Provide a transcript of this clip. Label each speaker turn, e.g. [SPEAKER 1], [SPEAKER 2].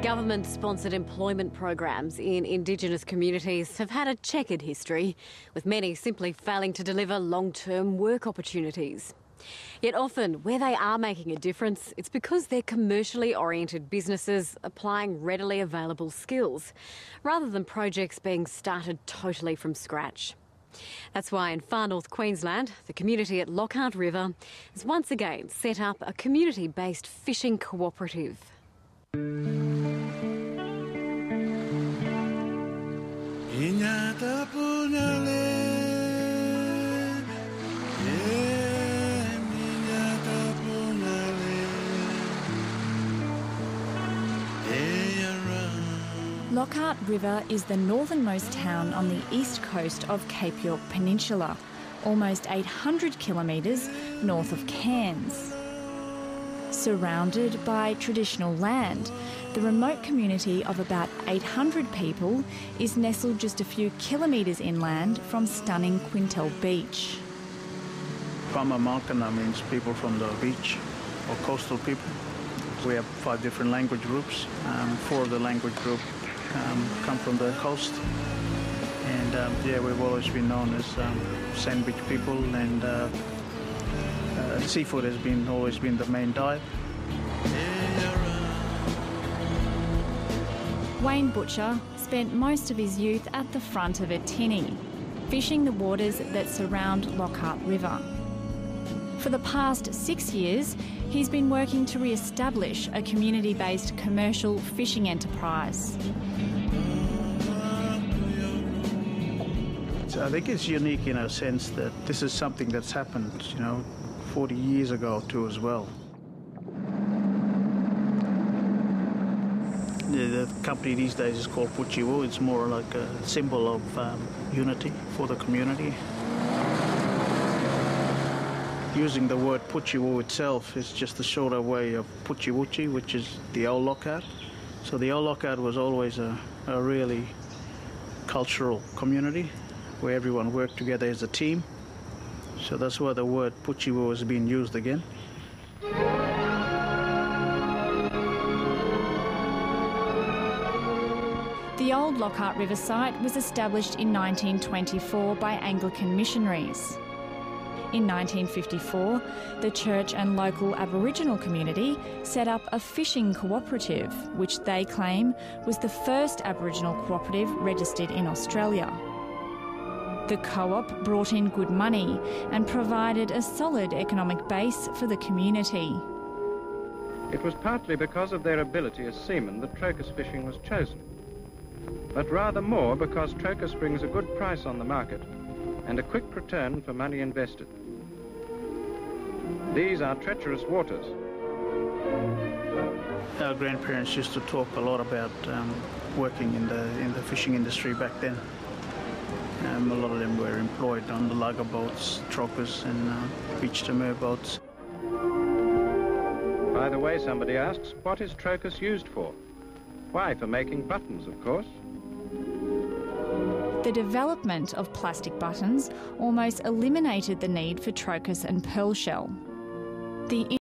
[SPEAKER 1] Government-sponsored employment programs in Indigenous communities have had a checkered history, with many simply failing to deliver long-term work opportunities. Yet often, where they are making a difference, it's because they're commercially oriented businesses applying readily available skills, rather than projects being started totally from scratch. That's why in far north Queensland, the community at Lockhart River has once again set up a community-based fishing cooperative.
[SPEAKER 2] Lockhart River is the northernmost town on the east coast of Cape York Peninsula, almost 800 kilometres north of Cairns. Surrounded by traditional land, the remote community of about 800 people is nestled just a few kilometres inland from stunning Quintel Beach.
[SPEAKER 3] Pama-Malkana means people from the beach or coastal people. We have 5 different language groups. 4 of the language group come from the coast. And we've always been known as sandwich people, and seafood has always been the main diet.
[SPEAKER 2] Wayne Butcher spent most of his youth at the front of a tinny, fishing the waters that surround Lockhart River. For the past 6 years, he's been working to re-establish a community-based commercial fishing enterprise.
[SPEAKER 3] So I think it's unique in a sense that this is something that's happened, 40 years ago too as well. The company these days is called Puchiwu. It's more like a symbol of unity for the community. Using the word Puchiwu itself is just a shorter way of Puchiwuchi, which is the old Lockhart. So the old Lockhart was always a really cultural community where everyone worked together as a team. So that's why the word Puchiwu has been used again.
[SPEAKER 2] The old Lockhart River site was established in 1924 by Anglican missionaries. In 1954, the church and local Aboriginal community set up a fishing cooperative, which they claim was the first Aboriginal cooperative registered in Australia. The co-op brought in good money and provided a solid economic base for the community.
[SPEAKER 4] It was partly because of their ability as seamen that trocus fishing was chosen, but rather more because trocus brings a good price on the market and a quick return for money invested. These are treacherous waters.
[SPEAKER 3] Our grandparents used to talk a lot about working in the fishing industry back then. A lot of them were employed on the lugger boats, trocus and beach timber boats.
[SPEAKER 4] By the way, somebody asks, what is trocus used for? Why, for making buttons, of course.
[SPEAKER 2] The development of plastic buttons almost eliminated the need for trocus and pearl shell. The